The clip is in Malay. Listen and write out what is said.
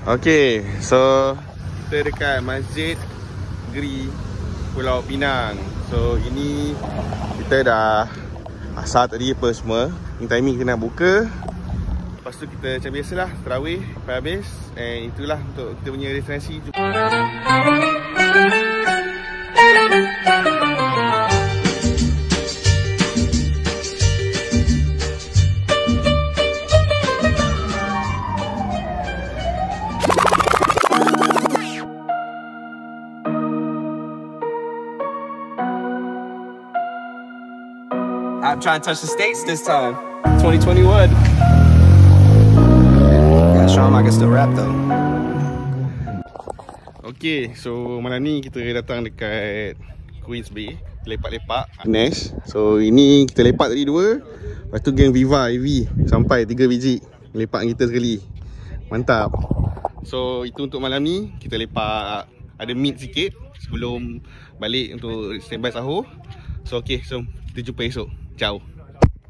Okay, so kita dekat Masjid Negeri Pulau Pinang. So ini kita dah asar tadi apa semua. Ini timing kita nak buka. Lepas tu kita macam biasalah tarawih sampai habis. And itulah untuk kita punya destinasi. I'm trying to touch the States this time. 2021. Gotta show him I can still rap though. Okay, so malam ni kita datang dekat Queens Bay. Lepak-lepak Nash. So ini kita lepak tadi 2. Lepas tu geng Viva AV sampai 3 biji. Lepak kita sekali. Mantap. So itu untuk malam ni. Kita lepak, ada meet sikit sebelum balik untuk standby sahur. So okay, so kita jumpa esok. Ciao.